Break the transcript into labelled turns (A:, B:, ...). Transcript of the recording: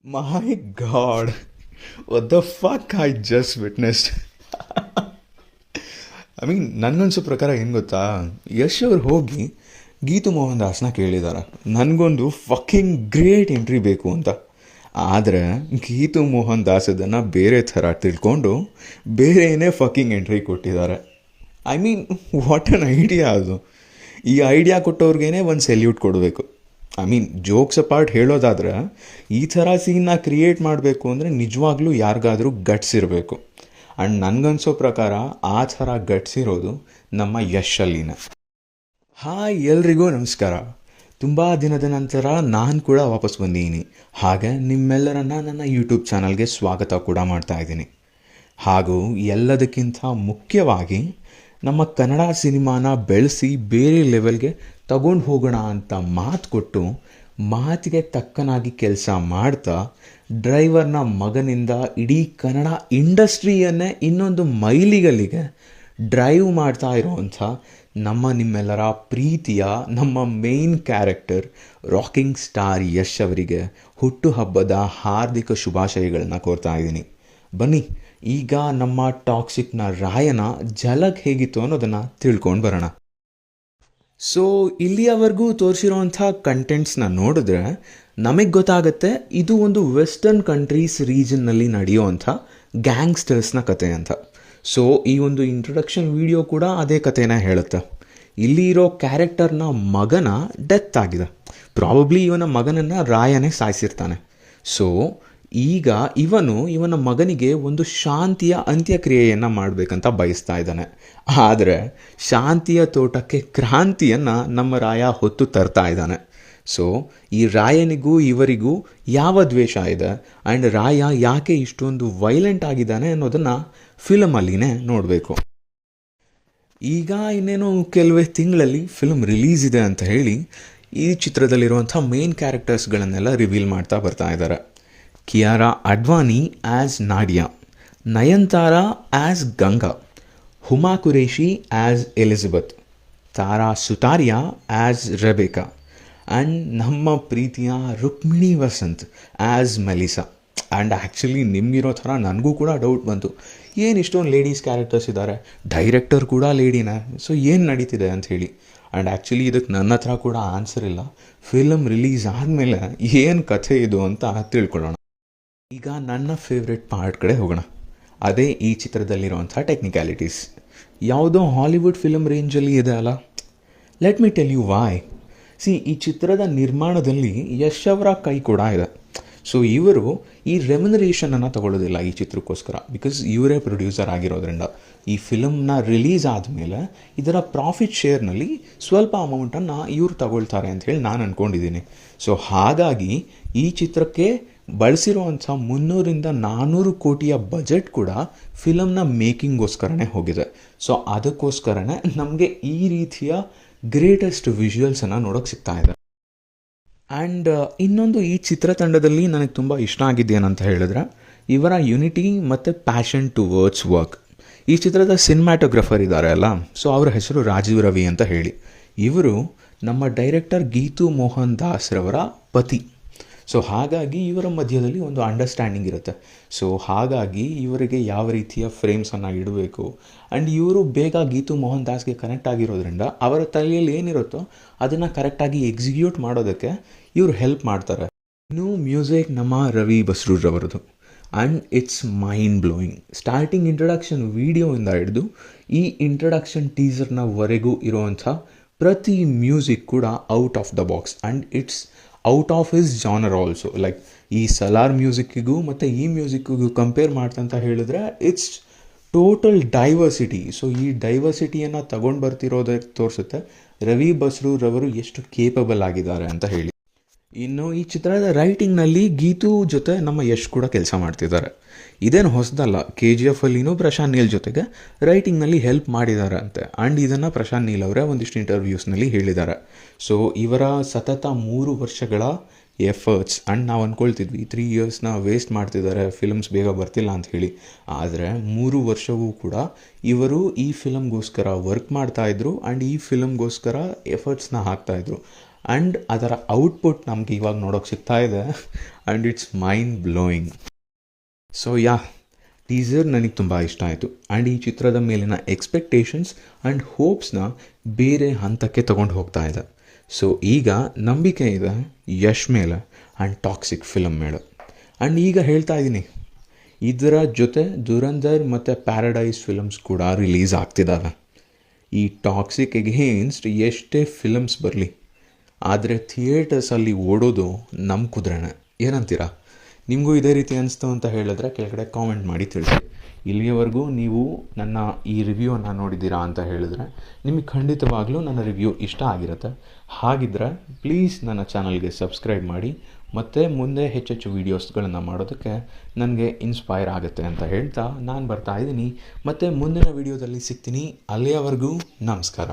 A: My God, what the fuck I just witnessed. ನನಗನ್ಸೋ ಪ್ರಕಾರ ಏನು ಗೊತ್ತಾ, ಯಶ್ ಅವ್ರು ಹೋಗಿ ಗೀತು ಮೋಹನ್ ದಾಸ್ನ ಕೇಳಿದ್ದಾರೆ ನನಗೊಂದು ಫಕ್ಕಿಂಗ್ ಗ್ರೇಟ್ ಎಂಟ್ರಿ ಬೇಕು ಅಂತ. ಆದರೆ ಗೀತು ಮೋಹನ್ ದಾಸ್ ಅದನ್ನು ಬೇರೆ ಥರ ತಿಳ್ಕೊಂಡು ಬೇರೆಯೇ ಫಕ್ಕಿಂಗ್ ಎಂಟ್ರಿ ಕೊಟ್ಟಿದ್ದಾರೆ. I mean, what an idea ಅದು. ಈ ಐಡಿಯಾ ಕೊಟ್ಟವ್ರಿಗೇ ಒಂದು ಸೆಲ್ಯೂಟ್ ಕೊಡಬೇಕು. ಜೋಕ್ಸ್ ಅಪಾರ್ಟ್ ಹೇಳೋದಾದ್ರೆ, ಈ ಥರ ಸೀನ್ನ ಕ್ರಿಯೇಟ್ ಮಾಡಬೇಕು ಅಂದರೆ ನಿಜವಾಗ್ಲೂ ಯಾರಿಗಾದರೂ ಗಟ್ಸ್ ಇರಬೇಕು. ಆ್ಯಂಡ್ ನನಗನ್ಸೋ ಪ್ರಕಾರ ಆ ಥರ ಗಟ್ಸ್ ಇರೋದು ನಮ್ಮ ಯಶಲ್ಲಿನ. ಹಾಯ್, ಎಲ್ರಿಗೂ ನಮಸ್ಕಾರ. ತುಂಬ ದಿನದ ನಂತರ ನಾನು ಕೂಡ ವಾಪಸ್ ಬಂದಿದ್ದೀನಿ. ಹಾಗೆ ನಿಮ್ಮೆಲ್ಲರನ್ನ ನನ್ನ ಯೂಟ್ಯೂಬ್ ಚಾನಲ್ಗೆ ಸ್ವಾಗತ ಕೂಡ ಮಾಡ್ತಾ ಇದ್ದೀನಿ. ಹಾಗೂ ಎಲ್ಲದಕ್ಕಿಂತ ಮುಖ್ಯವಾಗಿ ನಮ್ಮ ಕನ್ನಡ ಸಿನಿಮಾನ ಬೆಳೆಸಿ ಬೇರೆ ಲೆವೆಲ್ಗೆ ತಗೊಂಡು ಹೋಗೋಣ ಅಂತ ಮಾತು ಕೊಟ್ಟು ಮಾತಿಗೆ ತಕ್ಕನಾಗಿ ಕೆಲಸ ಮಾಡ್ತಾ ಡ್ರೈವರ್ನ ಮಗನಿಂದ ಇಡೀ ಕನ್ನಡ ಇಂಡಸ್ಟ್ರಿಯನ್ನೇ ಇನ್ನೊಂದು ಮೈಲಿಗಲ್ಲಿಗೆ ಡ್ರೈವ್ ಮಾಡ್ತಾ ಇರೋವಂಥ ನಿಮ್ಮೆಲ್ಲರ ಪ್ರೀತಿಯ ನಮ್ಮ main character rocking star Yash ಅವರಿಗೆ ಹುಟ್ಟುಹಬ್ಬದ ಹಾರ್ದಿಕ ಶುಭಾಶಯಗಳನ್ನ ಕೋರ್ತಾ ಇದ್ದೀನಿ. ಬನ್ನಿ ಈಗ ನಮ್ಮ ಟಾಕ್ಸಿಕ್ನ ರಾಯನ ಝಲಕ್ ಹೇಗಿತ್ತು ಅನ್ನೋದನ್ನು ತಿಳ್ಕೊಂಡು ಬರೋಣ. ಸೊ ಇಲ್ಲಿಯವರೆಗೂ ತೋರಿಸಿರೋವಂಥ ಕಂಟೆಂಟ್ಸ್ನ ನೋಡಿದ್ರೆ ನಮಗೆ ಗೊತ್ತಾಗುತ್ತೆ ಇದು ಒಂದು ವೆಸ್ಟರ್ನ್ ಕಂಟ್ರೀಸ್ ರೀಜನ್ನಲ್ಲಿ ನಡೆಯುವಂಥ ಗ್ಯಾಂಗ್ಸ್ಟರ್ಸ್ನ ಕತೆ ಅಂತ. ಸೊ ಈ ಒಂದು ಇಂಟ್ರೊಡಕ್ಷನ್ ವಿಡಿಯೋ ಕೂಡ ಅದೇ ಕಥೆನ ಹೇಳುತ್ತೆ. ಇಲ್ಲಿ ಇರೋ ಕ್ಯಾರೆಕ್ಟರ್ನ ಮಗನ ಡೆತ್ ಆಗಿದೆ. ಪ್ರಾಬಬ್ಲಿ ಇವನ ಮಗನನ್ನು ರಾಯನೇ ಸಾಯಿಸಿರ್ತಾನೆ. ಸೊ ಈಗ ಇವನ ಮಗನಿಗೆ ಒಂದು ಶಾಂತಿಯ ಅಂತ್ಯಕ್ರಿಯೆಯನ್ನು ಮಾಡಬೇಕಂತ ಬಯಸ್ತಾ ಇದ್ದಾನೆ. ಆದರೆ ಶಾಂತಿಯ ತೋಟಕ್ಕೆ ಕ್ರಾಂತಿಯನ್ನು ನಮ್ಮ ರಾಯ ಹೊತ್ತು ತರ್ತಾ ಇದ್ದಾನೆ. ಸೊ ಈ ರಾಯನಿಗೂ ಇವರಿಗೂ ಯಾವ ದ್ವೇಷ ಇದೆ ಆ್ಯಂಡ್ ರಾಯ ಯಾಕೆ ಇಷ್ಟೊಂದು ವೈಲೆಂಟ್ ಆಗಿದ್ದಾನೆ ಅನ್ನೋದನ್ನು ಫಿಲಮಲ್ಲಿನೇ ನೋಡಬೇಕು. ಈಗ ಇನ್ನೇನು ಕೆಲವೇ ತಿಂಗಳಲ್ಲಿ ಫಿಲ್ಮ್ ರಿಲೀಸ್ ಇದೆ ಅಂತ ಹೇಳಿ ಈ ಚಿತ್ರದಲ್ಲಿರುವಂಥ ಮೇನ್ ಕ್ಯಾರೆಕ್ಟರ್ಸ್ಗಳನ್ನೆಲ್ಲ ರಿವೀಲ್ ಮಾಡ್ತಾ ಬರ್ತಾ ಇದ್ದಾರೆ. Kiara Advani as Nadia, Nayanthara as Ganga, Huma Qureshi as Elizabeth, Tara Sutaria as Rebecca and ನಮ್ಮ ಪ್ರೀತಿಯ Rukmini Vasanth as Melissa. And actually ನಿಮಗಿರೋ ಥರ ನನಗೂ ಕೂಡ ಡೌಟ್ ಬಂತು, ಏನು ಇಷ್ಟೊಂದು ಲೇಡೀಸ್ ಕ್ಯಾರೆಕ್ಟರ್ಸ್ ಇದ್ದಾರೆ, ಡೈರೆಕ್ಟರ್ ಕೂಡ ಲೇಡಿನೇ, ಸೊ ಏನು ನಡೀತಿದೆ ಅಂತ ಹೇಳಿ. ಆ್ಯಂಡ್ ಆ್ಯಕ್ಚುಲಿ ಇದಕ್ಕೆ ನನ್ನ ಹತ್ರ ಕೂಡ ಆನ್ಸರ್ ಇಲ್ಲ. ಫಿಲಮ್ ರಿಲೀಸ್ ಆದಮೇಲೆ ಏನು ಕಥೆ ಇದು ಅಂತ ತಿಳ್ಕೊಳ್ಳೋಣ. ಈಗ ನನ್ನ ಫೇವ್ರೆಟ್ ಪಾರ್ಟ್ ಕಡೆ ಹೋಗೋಣ. ಅದೇ ಈ ಚಿತ್ರದಲ್ಲಿರುವಂಥ ಟೆಕ್ನಿಕ್ಯಾಲಿಟೀಸ್. ಯಾವುದೋ ಹಾಲಿವುಡ್ ಫಿಲಮ್ ರೇಂಜಲ್ಲಿ ಇದೆ ಅಲ್ಲ. Let me tell you why. ಈ ಚಿತ್ರದ ನಿರ್ಮಾಣದಲ್ಲಿ ಯಶ್ ಅವರ ಕೈ ಕೂಡ ಇದೆ. ಸೊ ಇವರು ಈ ರೆಮ್ಯುನರೇಷನನ್ನು ತಗೊಳ್ಳೋದಿಲ್ಲ ಈ ಚಿತ್ರಕ್ಕೋಸ್ಕರ, ಬಿಕಾಸ್ ಇವರೇ ಪ್ರೊಡ್ಯೂಸರ್ ಆಗಿರೋದ್ರಿಂದ ಈ ಫಿಲಮ್ನ ರಿಲೀಸ್ ಆದಮೇಲೆ ಇದರ ಪ್ರಾಫಿಟ್ ಶೇರ್ನಲ್ಲಿ ಸ್ವಲ್ಪ ಅಮೌಂಟನ್ನು ಇವರು ತಗೊಳ್ತಾರೆ ಅಂಥೇಳಿ ನಾನು ಅಂದ್ಕೊಂಡಿದ್ದೀನಿ. ಸೊ ಹಾಗಾಗಿ ಈ ಚಿತ್ರಕ್ಕೆ ಬಳಸಿರುವಂಥ 300-400 ಕೋಟಿಯ ಬಜೆಟ್ ಕೂಡ ಫಿಲಮ್ನ ಮೇಕಿಂಗ್ಗೋಸ್ಕರನೇ ಹೋಗಿದೆ. ಸೊ ಅದಕ್ಕೋಸ್ಕರನೇ ನಮಗೆ ಈ ರೀತಿಯ ಗ್ರೇಟೆಸ್ಟ್ ವಿಜುವಲ್ಸನ್ನು ನೋಡೋಕ್ಕೆ ಸಿಗ್ತಾ ಇದೆ. ಆ್ಯಂಡ್ ಇನ್ನೊಂದು ಈ ಚಿತ್ರತಂಡದಲ್ಲಿ ನನಗೆ ತುಂಬ ಇಷ್ಟ ಆಗಿದ್ದೇನಂತ ಹೇಳಿದ್ರೆ ಇವರ ಯುನಿಟಿ ಮತ್ತು ಪ್ಯಾಷನ್ ಟುವರ್ಡ್ಸ್ ವರ್ಕ್. ಈ ಚಿತ್ರದ ಸಿನಿಮ್ಯಾಟೋಗ್ರಫರ್ ಇದ್ದಾರೆ ಅಲ್ಲ, ಸೊ ಅವರ ಹೆಸರು ರಾಜೀವ್ ರವಿ ಅಂತ ಹೇಳಿ. ಇವರು ನಮ್ಮ ಡೈರೆಕ್ಟರ್ ಗೀತು ಮೋಹನ್ ದಾಸ್ರವರ ಪತಿ. ಸೊ ಹಾಗಾಗಿ ಇವರ ಮಧ್ಯದಲ್ಲಿ ಒಂದು ಅಂಡರ್ಸ್ಟ್ಯಾಂಡಿಂಗ್ ಇರುತ್ತೆ. ಸೊ ಹಾಗಾಗಿ ಇವರಿಗೆ ಯಾವ ರೀತಿಯ ಫ್ರೇಮ್ಸನ್ನು ಇಡಬೇಕು ಆ್ಯಂಡ್ ಇವರು ಬೇಗ ಗೀತು ಮೋಹನ್ ದಾಸ್ಗೆ ಕನೆಕ್ಟ್ ಆಗಿರೋದ್ರಿಂದ ಅವರ ತಲೆಯಲ್ಲಿ ಏನಿರುತ್ತೋ ಅದನ್ನು ಕರೆಕ್ಟಾಗಿ ಎಕ್ಸಿಕ್ಯೂಟ್ ಮಾಡೋದಕ್ಕೆ ಇವರು ಹೆಲ್ಪ್ ಮಾಡ್ತಾರೆ. ಇನ್ನು ಮ್ಯೂಸಿಕ್ ನಮ್ಮ ರವಿ ಬಸ್ರೂರ್ರವರದು. And it's mind blowing. Starting introduction ವಿಡಿಯೋಯಿಂದ ಹಿಡಿದು ಈ ಇಂಟ್ರಡಕ್ಷನ್ ಟೀಸರ್ನವರೆಗೂ ಇರುವಂಥ ಪ್ರತಿ ಮ್ಯೂಸಿಕ್ ಕೂಡ out of the box and it's out of his genre also. Like ಈ ಸಲಾರ್ ಮ್ಯೂಸಿಕ್ಕಿಗೂ ಮತ್ತು ಈ ಮ್ಯೂಸಿಕ್ಕಿಗೂ ಕಂಪೇರ್ ಮಾಡ್ತಂತ ಹೇಳಿದ್ರೆ ಇಟ್ಸ್ ಟೋಟಲ್ ಡೈವರ್ಸಿಟಿ. ಸೊ ಈ ಡೈವರ್ಸಿಟಿಯನ್ನು ತಗೊಂಡು ಬರ್ತಿರೋದಕ್ಕೆ ತೋರಿಸುತ್ತೆ ರವಿ ಬಸ್ರೂರವರು ಎಷ್ಟು ಕೇಪಬಲ್ ಆಗಿದ್ದಾರೆ ಅಂತ ಹೇಳಿ. ಇನ್ನು ಈ ಚಿತ್ರದ ರೈಟಿಂಗ್ನಲ್ಲಿ ಗೀತು ಜೊತೆ ನಮ್ಮ ಯಶ್ ಕೂಡ ಕೆಲಸ ಮಾಡ್ತಿದ್ದಾರೆ. ಇದೇನು ಹೊಸದಲ್ಲ. KGF ಅಲ್ಲಿನೂ ಪ್ರಶಾಂತ್ ನೀಲ್ ಜೊತೆಗೆ ರೈಟಿಂಗ್ನಲ್ಲಿ ಹೆಲ್ಪ್ ಮಾಡಿದ್ದಾರೆ ಅಂತೆ. ಆ್ಯಂಡ್ ಇದನ್ನು ಪ್ರಶಾಂತ್ ನೀಲ್ ಅವರೇ ಒಂದಿಷ್ಟು ಇಂಟರ್ವ್ಯೂಸ್ನಲ್ಲಿ ಹೇಳಿದ್ದಾರೆ. ಸೊ ಇವರ ಸತತ 3 ವರ್ಷಗಳ ಎಫರ್ಟ್ಸ್ ಆ್ಯಂಡ್ ನಾವು ಅಂದ್ಕೊಳ್ತಿದ್ವಿ 3 ಇಯರ್ಸ್ನ ವೇಸ್ಟ್ ಮಾಡ್ತಿದ್ದಾರೆ, ಫಿಲಮ್ಸ್ ಬೇಗ ಬರ್ತಿಲ್ಲ ಅಂತ ಹೇಳಿ. ಆದರೆ 3 ವರ್ಷವೂ ಕೂಡ ಇವರು ಈ ಫಿಲಮ್ಗೋಸ್ಕರ ವರ್ಕ್ ಮಾಡ್ತಾಯಿದ್ರು ಆ್ಯಂಡ್ ಈ ಫಿಲಮ್ಗೋಸ್ಕರ ಎಫರ್ಟ್ಸ್ನ ಹಾಕ್ತಾಯಿದ್ರು. ಆ್ಯಂಡ್ ಅದರ ಔಟ್ಪುಟ್ ನಮ್ಗೆ ಇವಾಗ ನೋಡೋಕೆ ಸಿಗ್ತಾ ಇದೆ and it's mind blowing. So teaser ನನಗೆ ತುಂಬ ಇಷ್ಟ ಆಯಿತು ಆ್ಯಂಡ್ ಈ ಚಿತ್ರದ ಮೇಲಿನ ಎಕ್ಸ್ಪೆಕ್ಟೇಷನ್ಸ್ ಆ್ಯಂಡ್ ಹೋಪ್ಸ್ನ ಬೇರೆ ಹಂತಕ್ಕೆ ತೊಗೊಂಡು ಹೋಗ್ತಾ ಇದೆ. ಸೊ ಈಗ ನಂಬಿಕೆ ಇದೆ ಯಶ್ ಮೇಲೆ ಆ್ಯಂಡ್ ಟಾಕ್ಸಿಕ್ ಫಿಲಮ್ ಮೇಲೆ. ಆ್ಯಂಡ್ ಈಗ ಹೇಳ್ತಾ ಇದ್ದೀನಿ, ಇದರ ಜೊತೆ ದುರಂಧರ್ ಮತ್ತು ಪ್ಯಾರಡೈಸ್ ಫಿಲಮ್ಸ್ ಕೂಡ ರಿಲೀಸ್ ಆಗ್ತಿದ್ದಾವೆ. ಈ ಟಾಕ್ಸಿಕ್ ಎಗೇನ್ಸ್ಟ್ ಎಷ್ಟೇ ಫಿಲಮ್ಸ್ ಬರಲಿ, ಆದರೆ ಥಿಯೇಟರ್ಸಲ್ಲಿ ಓಡೋದು ನಮ್ಮ ಕುದುರೆನೇ. ಏನಂತೀರಾ? ನಿಮಗೂ ಇದೇ ರೀತಿ ಅನಿಸ್ತು ಅಂತ ಹೇಳಿದ್ರೆ ಕೆಳಗಡೆ ಕಾಮೆಂಟ್ ಮಾಡಿ ತಿಳಿಸಿ. ಇಲ್ಲಿಯವರೆಗೂ ನೀವು ನನ್ನ ಈ ರಿವ್ಯೂವನ್ನು ನೋಡಿದ್ದೀರಾ ಅಂತ ಹೇಳಿದ್ರೆ ನಿಮಗೆ ಖಂಡಿತವಾಗ್ಲೂ ನನ್ನ ರಿವ್ಯೂ ಇಷ್ಟ ಆಗಿರುತ್ತೆ. ಹಾಗಿದ್ದರೆ ಪ್ಲೀಸ್ ನನ್ನ ಚಾನಲ್ಗೆ ಸಬ್ಸ್ಕ್ರೈಬ್ ಮಾಡಿ ಮತ್ತು ಮುಂದೆ ಹೆಚ್ಚೆಚ್ಚು ವೀಡಿಯೋಸ್ಗಳನ್ನು ಮಾಡೋದಕ್ಕೆ ನನಗೆ ಇನ್ಸ್ಪೈರ್ ಆಗುತ್ತೆ ಅಂತ ಹೇಳ್ತಾ ನಾನು ಬರ್ತಾ ಇದ್ದೀನಿ. ಮತ್ತು ಮುಂದಿನ ವೀಡಿಯೋದಲ್ಲಿ ಸಿಗ್ತೀನಿ. ಅಲ್ಲಿಯವರೆಗೂ ನಮಸ್ಕಾರ.